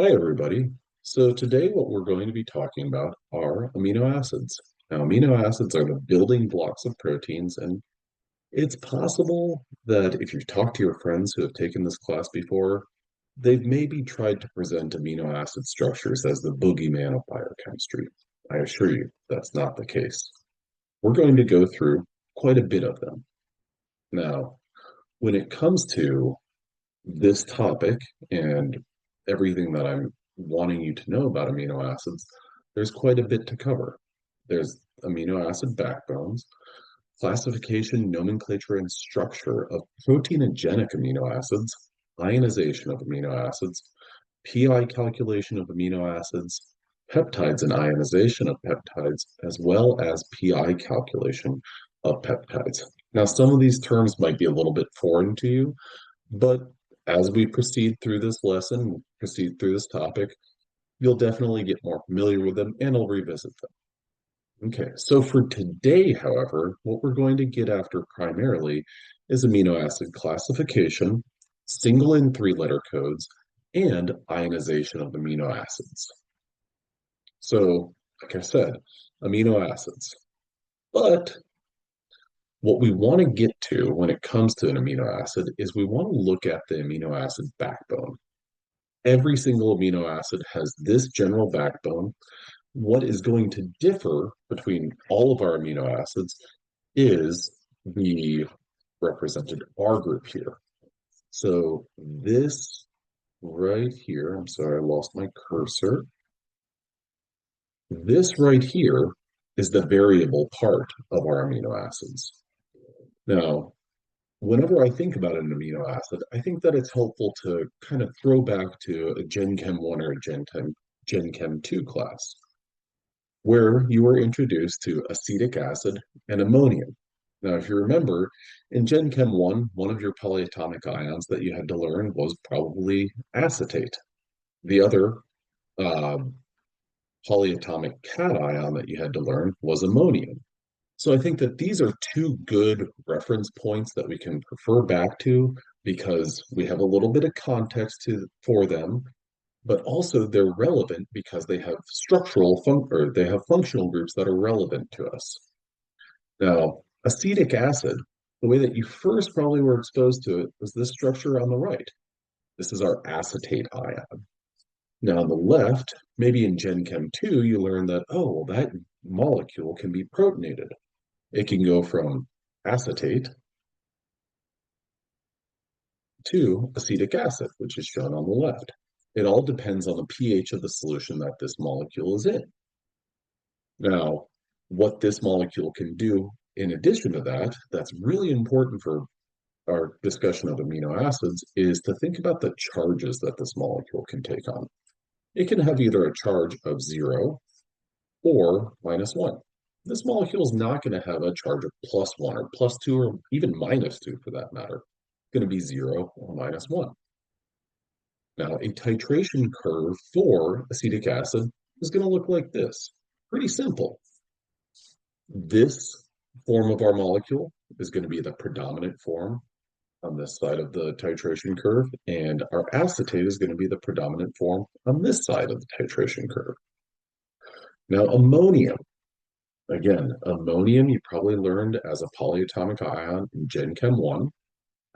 Hi, everybody. So today what we're going to be talking about are amino acids. Now, amino acids are the building blocks of proteins, and it's possible that if you've talked to your friends who have taken this class before, they've maybe tried to present amino acid structures as the boogeyman of biochemistry. I assure you that's not the case. We're going to go through quite a bit of them. Now, when it comes to this topic and everything that I'm wanting you to know about amino acids, there's quite a bit to cover. There's amino acid backbones, classification, nomenclature, and structure of proteinogenic amino acids, ionization of amino acids, PI calculation of amino acids, peptides and ionization of peptides, as well as PI calculation of peptides. Now, some of these terms might be a little bit foreign to you, but as we proceed through this lesson, proceed through this topic, you'll definitely get more familiar with them and I'll revisit them. Okay, so for today, however, what we're going to get after primarily is amino acid classification, single and three-letter codes, and ionization of amino acids. So, like I said, amino acids. But what we want to get to when it comes to an amino acid is we want to look at the amino acid backbone. Every single amino acid has this general backbone. What is going to differ between all of our amino acids is the represented R group here. So this right here, I'm sorry, I lost my cursor. This right here is the variable part of our amino acids. Now, whenever I think about an amino acid, I think that it's helpful to kind of throw back to a Gen Chem 1 or a Gen Chem 2 class, where you were introduced to acetic acid and ammonium. Now, if you remember, in Gen Chem 1, one of your polyatomic ions that you had to learn was probably acetate. The other uh, polyatomic cation that you had to learn was ammonium. So I think that these are two good reference points that we can refer back to because we have a little bit of context for them, but also they're relevant because they have or they have functional groups that are relevant to us. Now, acetic acid, the way that you first probably were exposed to it was this structure on the right. This is our acetate ion. Now, on the left, maybe in Gen Chem 2, you learn that, oh, well, that molecule can be protonated. It can go from acetate to acetic acid, which is shown on the left. It all depends on the pH of the solution that this molecule is in. Now, what this molecule can do in addition to that, that's really important for our discussion of amino acids, is to think about the charges that this molecule can take on. It can have either a charge of 0 or -1. This molecule is not going to have a charge of +1 or +2 or even -2 for that matter. It's going to be 0 or -1. Now, a titration curve for acetic acid is going to look like this. Pretty simple. This form of our molecule is going to be the predominant form on this side of the titration curve, and our acetate is going to be the predominant form on this side of the titration curve. Now, ammonium. Again, ammonium you probably learned as a polyatomic ion in Gen Chem 1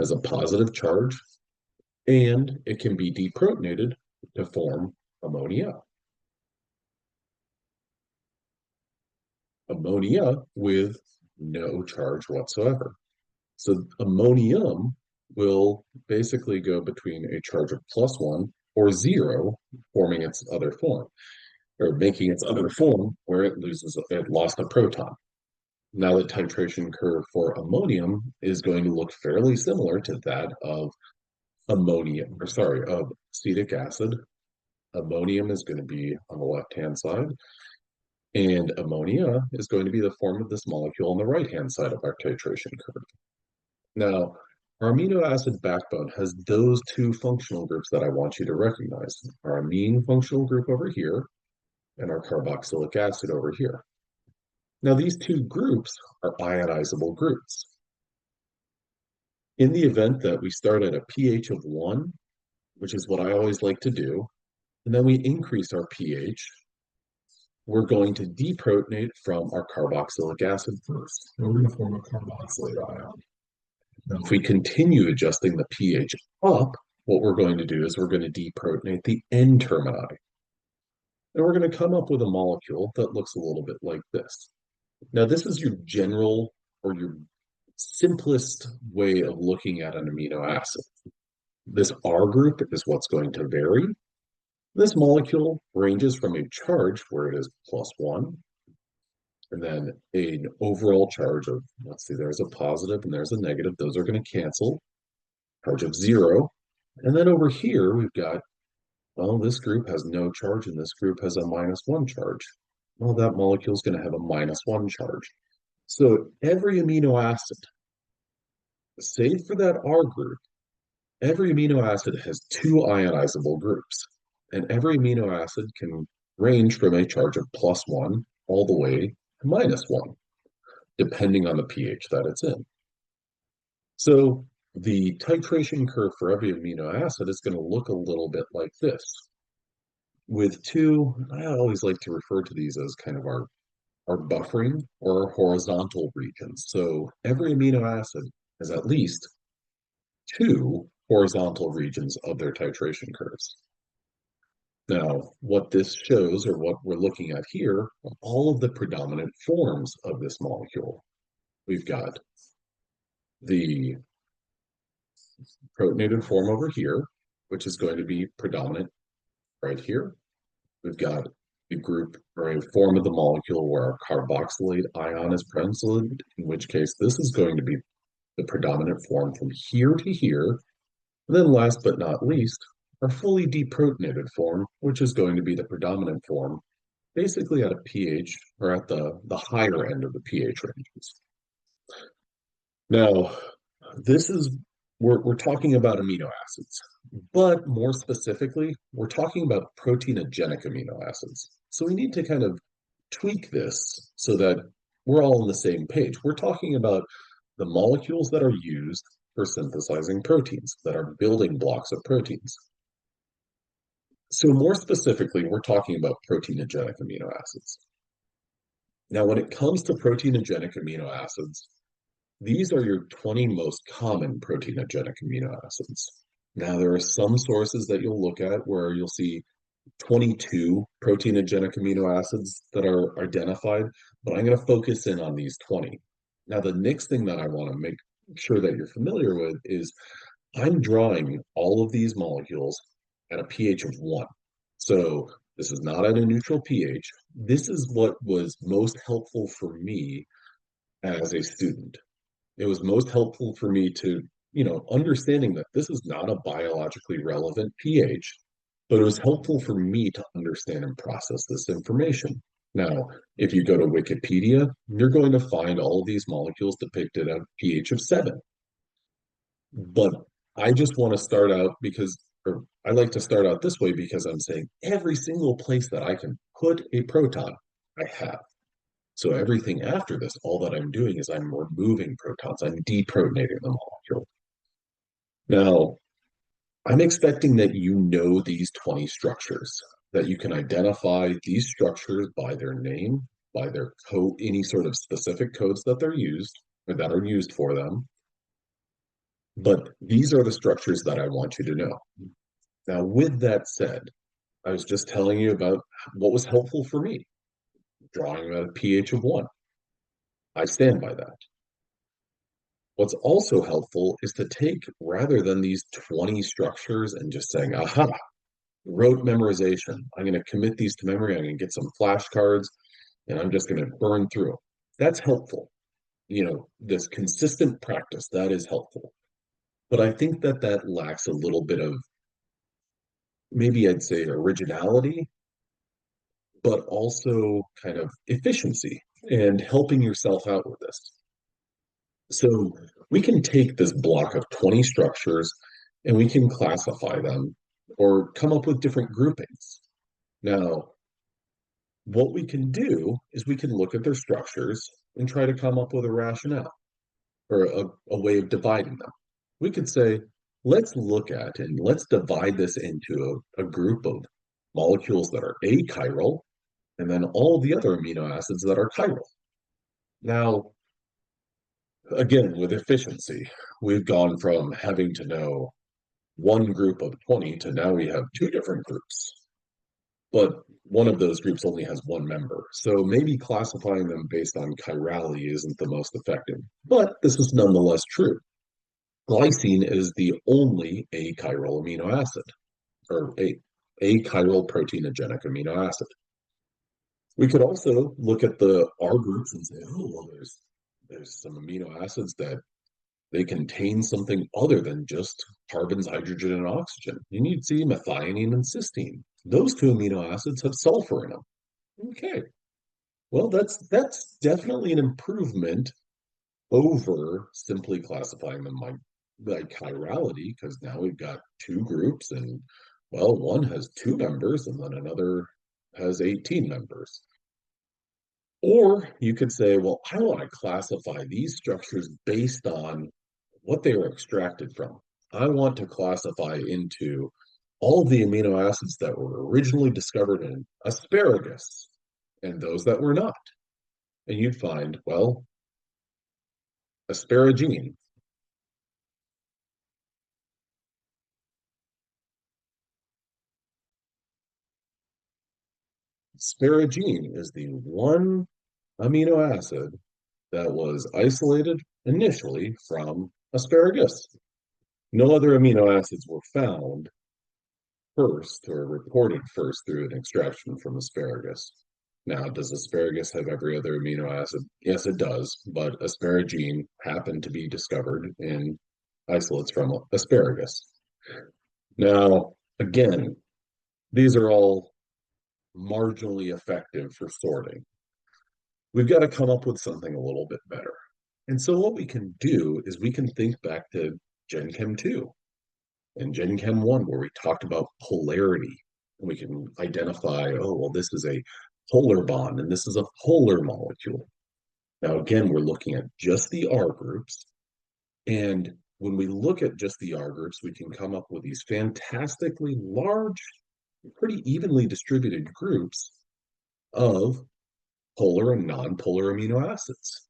has a positive charge, and it can be deprotonated to form ammonia. Ammonia with no charge whatsoever. So ammonium will basically go between a charge of +1 or 0, forming its other form, or making its other form where it lost a proton. Now the titration curve for ammonium is going to look fairly similar to that of of acetic acid. Ammonium is going to be on the left-hand side, and ammonia is going to be the form of this molecule on the right-hand side of our titration curve. Now, our amino acid backbone has those two functional groups that I want you to recognize. Our amine functional group over here and our carboxylic acid over here. Now, these two groups are ionizable groups. In the event that we start at a pH of 1, which is what I always like to do, and then we increase our pH, we're going to deprotonate from our carboxylic acid first. We're going to form a carboxylate ion. Now, if we continue adjusting the pH up, what we're going to do is we're going to deprotonate the N termini. And we're going to come up with a molecule that looks a little bit like this. Now, this is your general or your simplest way of looking at an amino acid. This R group is what's going to vary. This molecule ranges from a charge where it is +1, and then an overall charge of, let's see, there's a positive and there's a negative. Those are going to cancel. Charge of 0. And then over here, we've got, well, this group has no charge and this group has a -1 charge. Well, that molecule is going to have a -1 charge. So every amino acid, save for that R group, every amino acid has two ionizable groups. And every amino acid can range from a charge of +1 all the way to -1, depending on the pH that it's in. So the titration curve for every amino acid is going to look a little bit like this. With two, I always like to refer to these as kind of our buffering or our horizontal regions. So every amino acid has at least two horizontal regions of their titration curves. Now, what this shows, or what we're looking at here, are all of the predominant forms of this molecule. We've got the protonated form over here, which is going to be predominant right here. We've got a group or a form of the molecule where our carboxylate ion is present, in which case this is going to be the predominant form from here to here. And then last but not least, our fully deprotonated form, which is going to be the predominant form, basically at a pH or at the higher end of the pH ranges. Now, this is we're talking about amino acids, but more specifically, we're talking about proteinogenic amino acids. So we need to kind of tweak this so that we're all on the same page. We're talking about the molecules that are used for synthesizing proteins, that are building blocks of proteins. So more specifically, we're talking about proteinogenic amino acids. Now, when it comes to proteinogenic amino acids, these are your 20 most common proteinogenic amino acids. Now, there are some sources that you'll look at where you'll see 22 proteinogenic amino acids that are identified, but I'm going to focus in on these 20. Now, the next thing that I want to make sure that you're familiar with is I'm drawing all of these molecules at a pH of 1. So this is not at a neutral pH. This is what was most helpful for me as a student. It was most helpful for me to, understanding that this is not a biologically relevant pH, but it was helpful for me to understand and process this information. Now, if you go to Wikipedia, you're going to find all of these molecules depicted at a pH of 7. But I just want to start out or I like to start out this way because I'm saying every single place that I can put a proton, I have. So everything after this, all that I'm doing is I'm removing protons, I'm deprotonating the molecule. Now, I'm expecting that you know these 20 structures, that you can identify these structures by their name, by their code, any sort of specific codes that they're used or that are used for them. But these are the structures that I want you to know. Now, with that said, I was just telling you about what was helpful for me, drawing at a pH of 1. I stand by that. What's also helpful is to take, rather than these 20 structures and just saying, aha, rote memorization, I'm going to commit these to memory, I'm going to get some flashcards, and I'm just going to burn through them. That's helpful. This consistent practice, that is helpful. But I think that lacks a little bit of, maybe I'd say, originality, but also kind of efficiency and helping yourself out with this. So we can take this block of 20 structures and we can classify them or come up with different groupings. Now, what we can do is we can look at their structures and try to come up with a rationale or a way of dividing them. We could say, let's look at and let's divide this into a group of molecules that are achiral, and then all the other amino acids that are chiral. Now, again, with efficiency, we've gone from having to know one group of 20 to now we have two different groups. But one of those groups only has one member. So maybe classifying them based on chirality isn't the most effective. But this is nonetheless true. Glycine is the only achiral amino acid, or a chiral proteinogenic amino acid. We could also look at the R groups and say, oh, well, there's some amino acids that they contain something other than just carbons, hydrogen, and oxygen. You need to see methionine and cysteine. Those two amino acids have sulfur in them. Okay, well, that's definitely an improvement over simply classifying them by chirality, because now we've got two groups, and well, one has two members, and then another has 18 members. Or you could say, well, I want to classify these structures based on what they were extracted from. I want to classify into all the amino acids that were originally discovered in asparagus and those that were not. And you'd find, well, asparagine. Asparagine is the one amino acid that was isolated initially from asparagus. No other amino acids were found first or reported first through an extraction from asparagus. Now, does asparagus have every other amino acid? Yes, it does, but asparagine happened to be discovered in isolates from asparagus. Now, again, these are all marginally effective for sorting. We've got to come up with something a little bit better. And so what we can do is we can think back to Gen Chem 2 and Gen Chem 1, where we talked about polarity. We can identify, oh, well, this is a polar bond and this is a polar molecule. Now, again, we're looking at just the R groups. And when we look at just the R groups, we can come up with these fantastically large, pretty evenly distributed groups of polar and non-polar amino acids.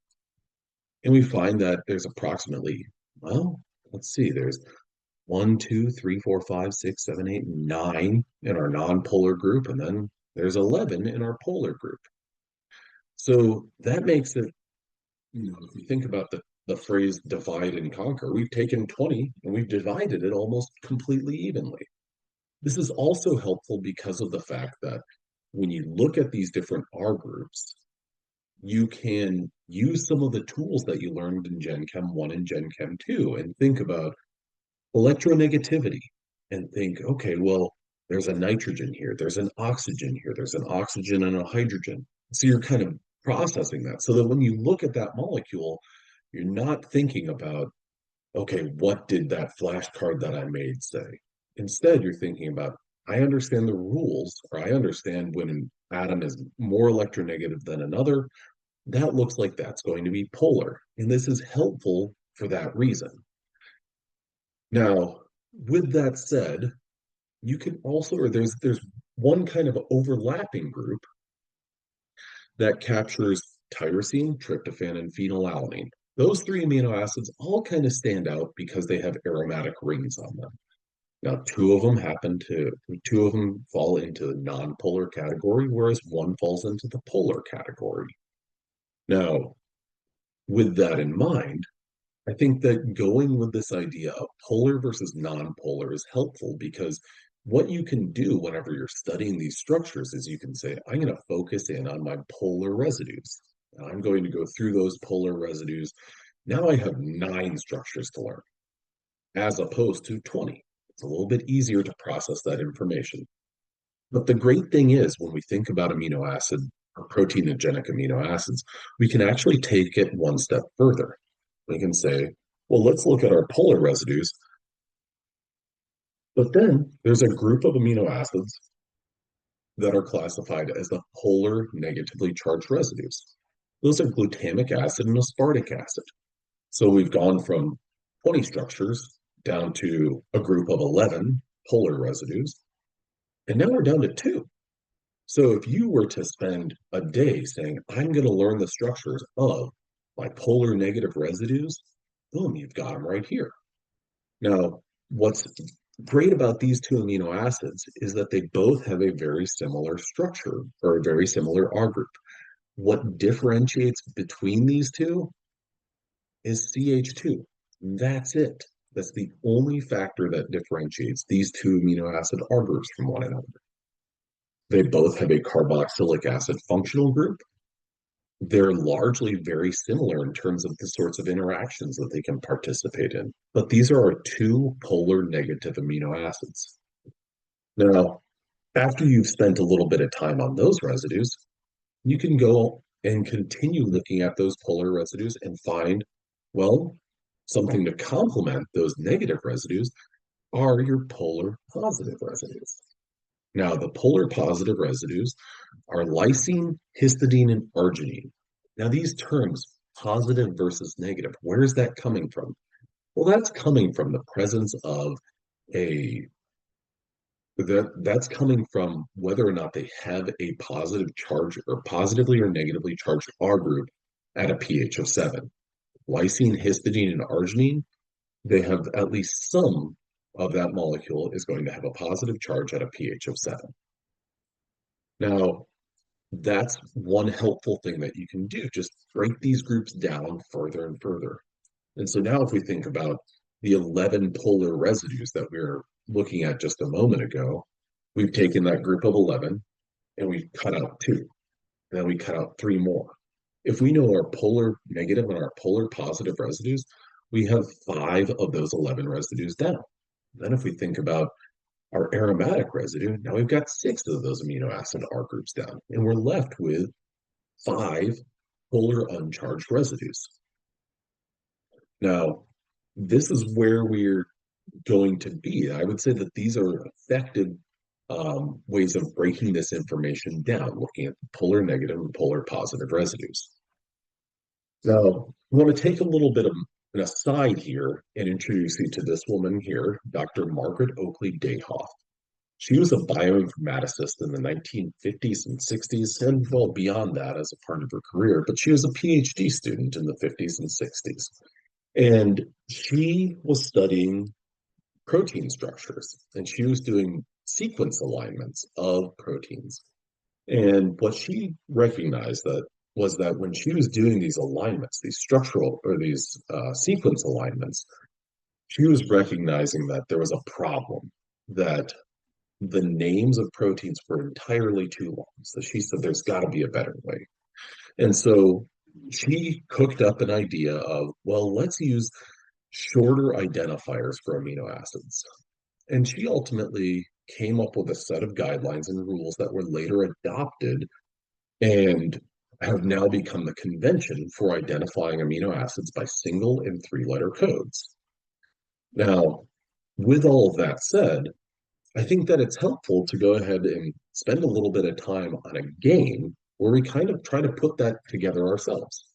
And we find that there's approximately, well, let's see, there's 1, 2, 3, 4, 5, 6, 7, 8, 9 in our non-polar group, and then there's 11 in our polar group. So that makes it, if you think about the phrase divide and conquer, we've taken 20 and we've divided it almost completely evenly. This is also helpful because of the fact that when you look at these different R groups, you can use some of the tools that you learned in Gen Chem 1 and Gen Chem 2 and think about electronegativity and think, okay, well, there's a nitrogen here, there's an oxygen here, there's an oxygen and a hydrogen. So you're kind of processing that so that when you look at that molecule, you're not thinking about, okay, what did that flashcard that I made say? Instead, you're thinking about, I understand the rules, or I understand when an atom is more electronegative than another, that looks like that's going to be polar. And this is helpful for that reason. Now, with that said, you can also, or there's one kind of overlapping group that captures tyrosine, tryptophan, and phenylalanine. Those three amino acids all kind of stand out because they have aromatic rings on them. Now, two of them fall into the non-polar category, whereas one falls into the polar category. Now, with that in mind, I think that going with this idea of polar versus non-polar is helpful because what you can do whenever you're studying these structures is you can say, I'm going to focus in on my polar residues. And I'm going to go through those polar residues. Now I have 9 structures to learn, as opposed to 20. It's a little bit easier to process that information. But the great thing is when we think about amino acid or proteinogenic amino acids, we can actually take it one step further. We can say, well, let's look at our polar residues. But then there's a group of amino acids that are classified as the polar negatively charged residues. Those are glutamic acid and aspartic acid. So we've gone from 20 structures down to a group of 11 polar residues. And now we're down to two. So if you were to spend a day saying, I'm going to learn the structures of bipolar negative residues, boom, you've got them right here. Now, what's great about these two amino acids is that they both have a very similar structure or a very similar R group. What differentiates between these two is CH2. That's it. That's the only factor that differentiates these two amino acid R groups from one another. They both have a carboxylic acid functional group. They're largely very similar in terms of the sorts of interactions that they can participate in. But these are our two polar negative amino acids. Now, after you've spent a little bit of time on those residues, you can go and continue looking at those polar residues and find, well, something to complement those negative residues are your polar positive residues. Now, the polar positive residues are lysine, histidine, and arginine. Now, these terms, positive versus negative, where is that coming from? Well, that's coming from the presence of a that's coming from whether or not they have a positive charge or positively or negatively charged R group at a pH of 7. Lysine, histidine, and arginine, they have at least some of that molecule is going to have a positive charge at a pH of 7. Now, that's one helpful thing that you can do. Just break these groups down further and further. And so now if we think about the 11 polar residues that we were looking at just a moment ago, we've taken that group of 11 and we've cut out two, and then we cut out three more. If we know our polar negative and our polar positive residues, we have five of those 11 residues down. Then if we think about our aromatic residue, now we've got six of those amino acid R groups down, and we're left with five polar uncharged residues. Now, this is where we're going to be. I would say that these are effective ways of breaking this information down, looking at the polar negative and polar positive residues. Now, I want to take a little bit of an aside here and introduce you to this woman here, Dr. Margaret Oakley Dayhoff. She was a bioinformaticist in the 1950s and 60s, and well beyond that as a part of her career, but she was a PhD student in the 50s and 60s. And she was studying protein structures, and she was doing sequence alignments of proteins. And what she recognized that was that when she was doing these alignments, these structural or these sequence alignments, she was recognizing that there was a problem, that the names of proteins were entirely too long. So she said there's got to be a better way. And so she cooked up an idea of, well, let's use shorter identifiers for amino acids. And she ultimately came up with a set of guidelines and rules that were later adopted and have now become the convention for identifying amino acids by single and three-letter codes. Now, with all of that said, I think that it's helpful to go ahead and spend a little bit of time on a game where we kind of try to put that together ourselves.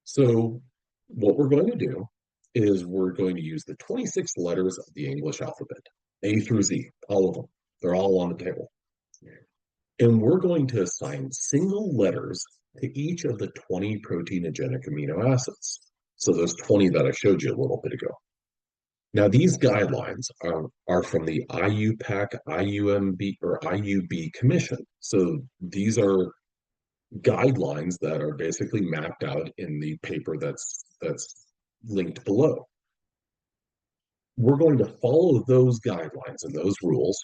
So, what we're going to do is we're going to use the 26 letters of the English alphabet, A through Z, all of them. They're all on the table. And we're going to assign single letters to each of the 20 proteinogenic amino acids. So, those 20 that I showed you a little bit ago. Now, these guidelines are from the IUPAC, IUMB, or IUB Commission. So these are guidelines that are basically mapped out in the paper that's linked below. We're going to follow those guidelines and those rules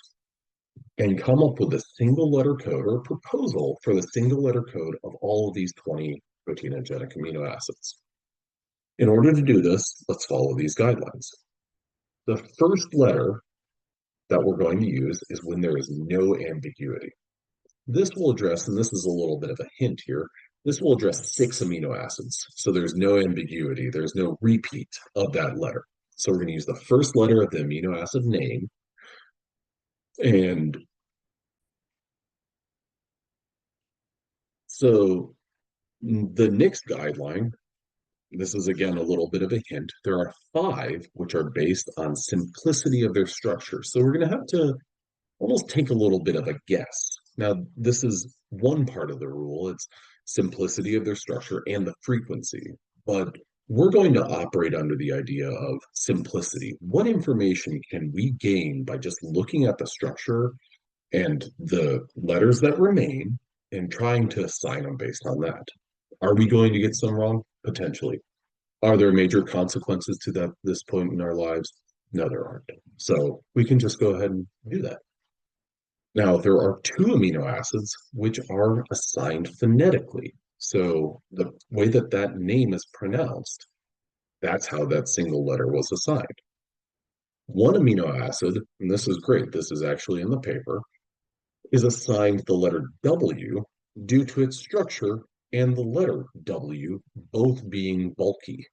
and come up with a single letter code or proposal for the single letter code of all of these 20 proteinogenic amino acids. In order to do this, let's follow these guidelines. The first letter that we're going to use is when there is no ambiguity. This will address, and this is a little bit of a hint here, this will address 6 amino acids. So there's no ambiguity, there's no repeat of that letter. So we're going to use the first letter of the amino acid name. And so the next guideline, this is again a little bit of a hint, there are 5 which are based on simplicity of their structure. So we're going to have to almost take a little bit of a guess. Now, this is one part of the rule. It's simplicity of their structure and the frequency. But we're going to operate under the idea of simplicity. What information can we gain by just looking at the structure and the letters that remain and trying to assign them based on that? Are we going to get some wrong? Potentially. Are there major consequences to that this point in our lives? No, there aren't. So we can just go ahead and do that. Now, there are two amino acids which are assigned phonetically. So the way that that name is pronounced, that's how that single letter was assigned. One amino acid, and this is great, this is actually in the paper, is assigned the letter W due to its structure and the letter W both being bulky.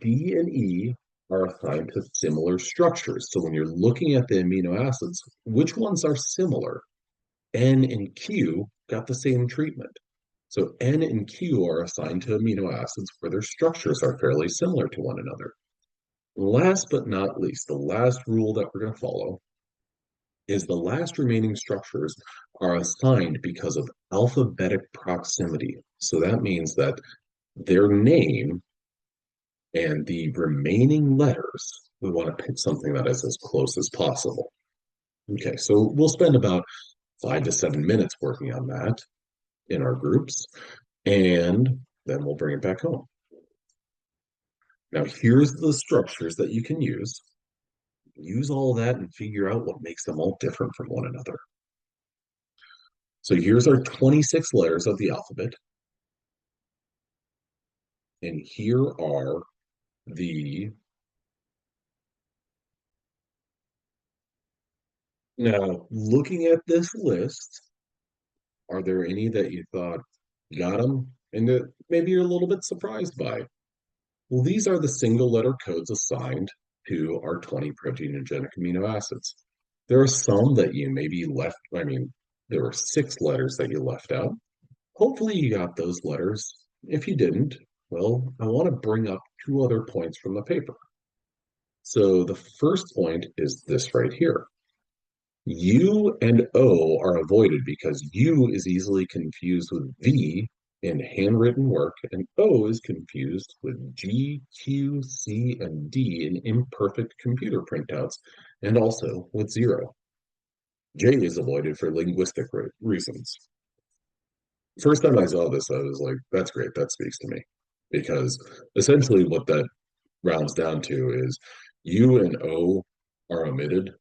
D and E are assigned to similar structures. So when you're looking at the amino acids, which ones are similar? N and Q got the same treatment. So N and Q are assigned to amino acids where their structures are fairly similar to one another. Last but not least, the last rule that we're going to follow is the last remaining structures are assigned because of alphabetic proximity. So that means that their name and the remaining letters, we want to pick something that is as close as possible. Okay, so we'll spend about 5 to 7 minutes working on that in our groups, and then we'll bring it back home. Now, here's the structures that you can use. Use all that and figure out what makes them all different from one another. So here's our 26 letters of the alphabet. And here are the... Now, looking at this list, are there any that you thought got them and that maybe you're a little bit surprised by? Well, these are the single letter codes assigned to our 20 proteinogenic amino acids. There are some that you maybe left, I mean, there were 6 letters that you left out. Hopefully you got those letters. If you didn't, well, I want to bring up 2 other points from the paper. So the first point is this right here. U and O are avoided because U is easily confused with V in handwritten work, and O is confused with G, Q, C, and D in imperfect computer printouts, and also with 0. J is avoided for linguistic reasons. First time I saw this, I was like, that's great, that speaks to me. Because essentially what that rounds down to is U and O are omitted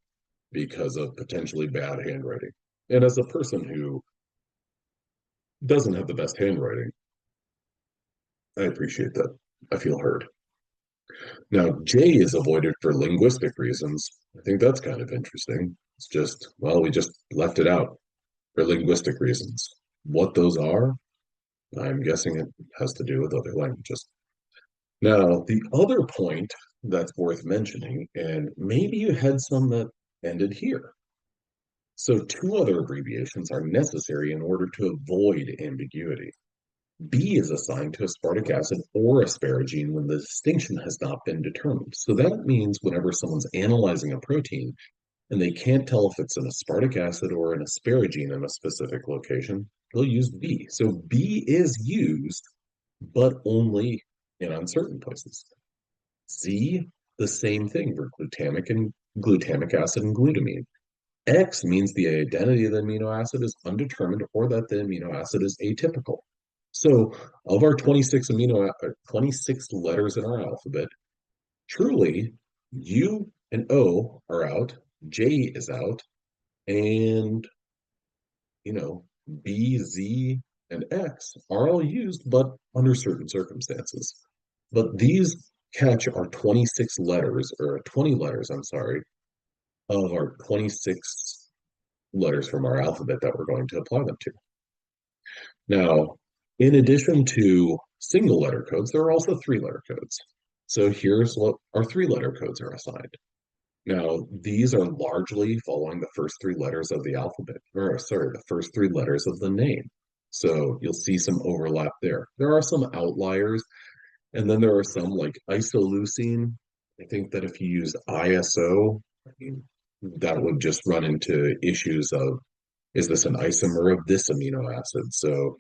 because of potentially bad handwriting. And as a person who doesn't have the best handwriting, I appreciate that. I feel heard. Now, J is avoided for linguistic reasons. I think that's kind of interesting. It's just, well, we just left it out for linguistic reasons. What those are, I'm guessing it has to do with other languages. Now, the other point that's worth mentioning, and maybe you had some that ended here. So 2 other abbreviations are necessary in order to avoid ambiguity. B is assigned to aspartic acid or asparagine when the distinction has not been determined. So that means whenever someone's analyzing a protein and they can't tell if it's an aspartic acid or an asparagine in a specific location, they'll use B. So B is used, but only in uncertain places. Z, the same thing for glutamic acid and glutamine. X means the identity of the amino acid is undetermined or that the amino acid is atypical. So of our 26 letters in our alphabet, truly U and O are out, J is out, and B, Z, and X are all used, but under certain circumstances. But these catch our 26 letters, or 20 letters, I'm sorry, of our 26 letters from our alphabet that we're going to apply them to. Now, in addition to single letter codes, there are also 3-letter codes. So here's what our 3-letter codes are assigned. Now, these are largely following the first 3 letters of the alphabet, or sorry, the first 3 letters of the name. So you'll see some overlap there. There are some outliers, and then there are some like isoleucine. I think that if you use ISO, I mean, that would just run into issues of, is this an isomer of this amino acid? So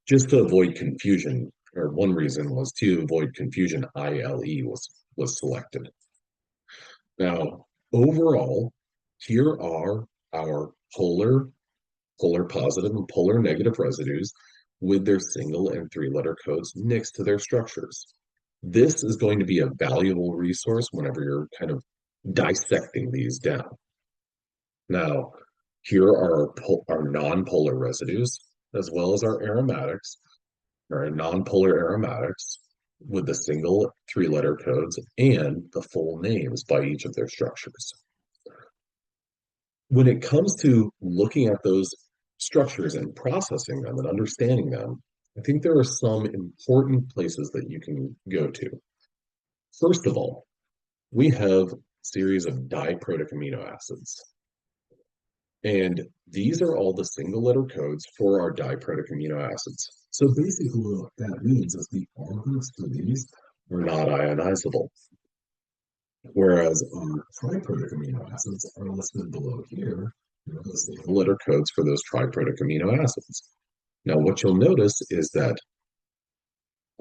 just to avoid confusion, or one reason was to avoid confusion, ILE was selected. Now, overall, here are our polar positive and polar negative residues with their single and three-letter codes next to their structures. This is going to be a valuable resource whenever you're kind of dissecting these down. Now, here are our non-polar residues, as well as our aromatics, or non-polar aromatics, with the single three-letter codes and the full names by each of their structures. When it comes to looking at those structures and processing them and understanding them, I think there are some important places that you can go to. First of all, we have a series of diprotic amino acids. And these are all the single letter codes for our diprotic amino acids. So basically what that means is the R groups for these are not ionizable. Whereas our triprotic amino acids are listed below here, the single letter codes for those triprotic amino acids. Now what you'll notice is that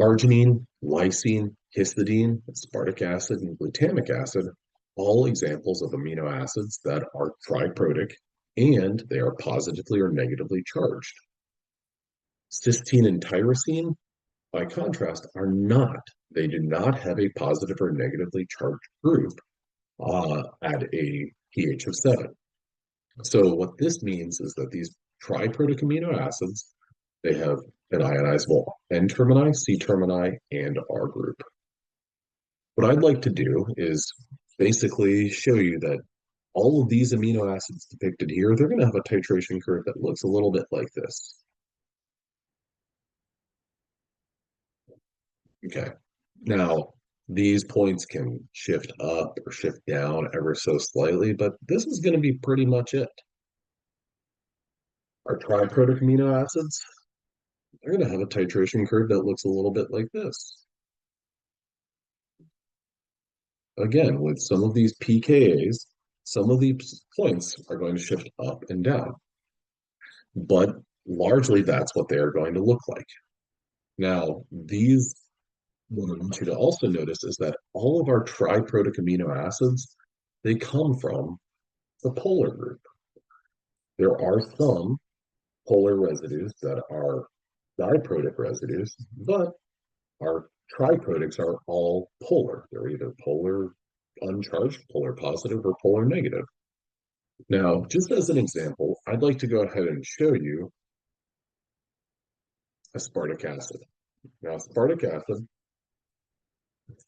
arginine, lysine, histidine, aspartic acid, and glutamic acid, all examples of amino acids that are triprotic and they are positively or negatively charged. Cysteine and tyrosine, by contrast, are not. They do not have a positive or negatively charged group at a pH of 7. So what this means is that these triprotic amino acids, they have an ionizable N termini, C termini, and R group. What I'd like to do is basically show you that all of these amino acids depicted here, they're going to have a titration curve that looks a little bit like this. Okay. Now, these points can shift up or shift down ever so slightly, but this is going to be pretty much it. Our triprotic amino acids, they're going to have a titration curve that looks a little bit like this. Again, with some of these pKa's, some of these points are going to shift up and down, but largely that's what they are going to look like. Now, what I want you to also notice is that all of our triprotic amino acids, they come from the polar group. There are some polar residues that are diprotic residues, but our triprotics are all polar. They're either polar uncharged, polar positive, or polar negative. Now, just as an example, I'd like to go ahead and show you aspartic acid. Now, aspartic acid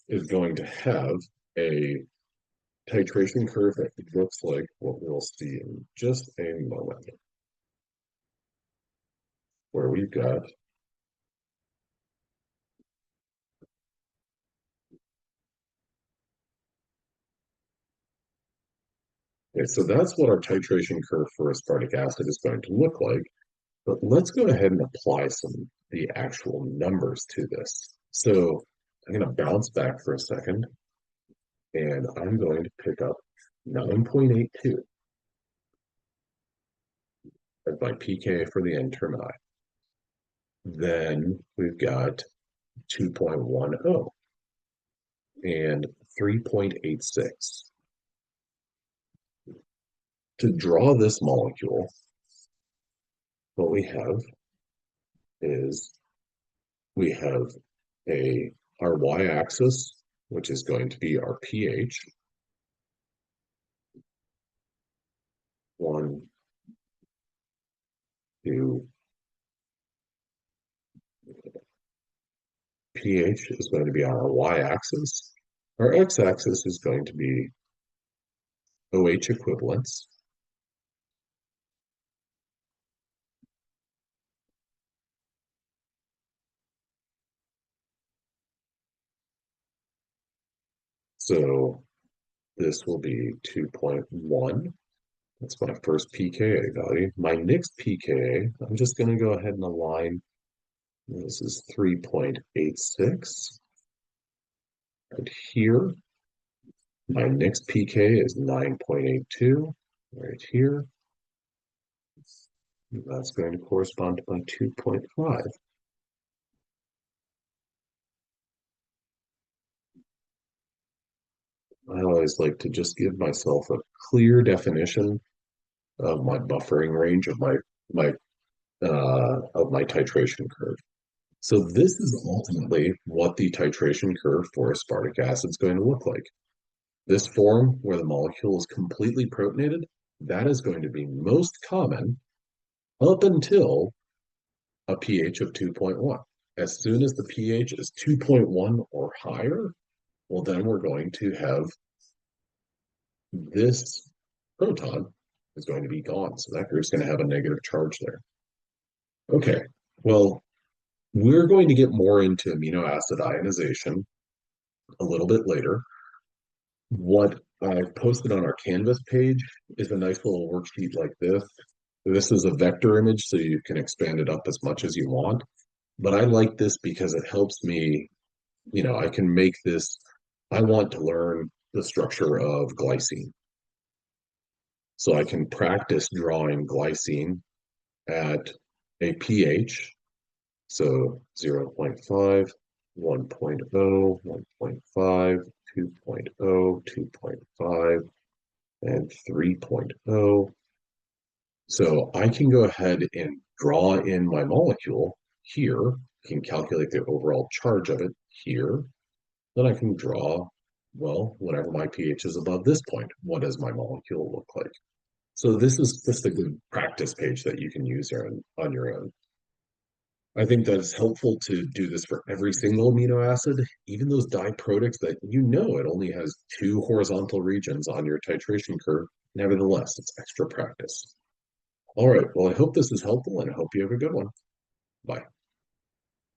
is going to have a titration curve that looks like what we'll see in just a moment, where we've got okay, so that's what our titration curve for aspartic acid is going to look like. But let's go ahead and apply the actual numbers to this. So I'm going to bounce back for a second, and I'm going to pick up 9.82 as my pK for the N termini. Then we've got 2.10 and 3.86. To draw this molecule, what we have is we have our y-axis, which is going to be our pH, 1, 2, pH is going to be on our y-axis. Our x-axis is going to be OH equivalents. So this will be 2.1. That's my first pKa value. My next pKa, I'm just going to go ahead and align. This is 3.86 right here. My next pK is 9.82 right here. That's going to correspond to my 2.5. I always like to just give myself a clear definition of my buffering range of my titration curve. So this is ultimately what the titration curve for aspartic acid is going to look like. This form where the molecule is completely protonated, that is going to be most common up until a pH of 2.1. As soon as the pH is 2.1 or higher, well, then we're going to have this proton is going to be gone. So that group's going to have a negative charge there. Okay, well, we're going to get more into amino acid ionization a little bit later. What I've posted on our Canvas page is a nice little worksheet like this. This is a vector image, so you can expand it up as much as you want. But I like this because it helps me, I can make this, I want to learn the structure of glycine. So I can practice drawing glycine at a pH, so 0.5, 1.0, 1.5, 2.0, 2.5, and 3.0. So I can go ahead and draw in my molecule here, can calculate the overall charge of it here. Then I can draw, well, whenever my pH is above this point, what does my molecule look like? So this is just a good practice page that you can use on your own. I think that it's helpful to do this for every single amino acid, even those diprotics that it only has two horizontal regions on your titration curve. Nevertheless, it's extra practice. All right, well, I hope this is helpful and I hope you have a good one. Bye.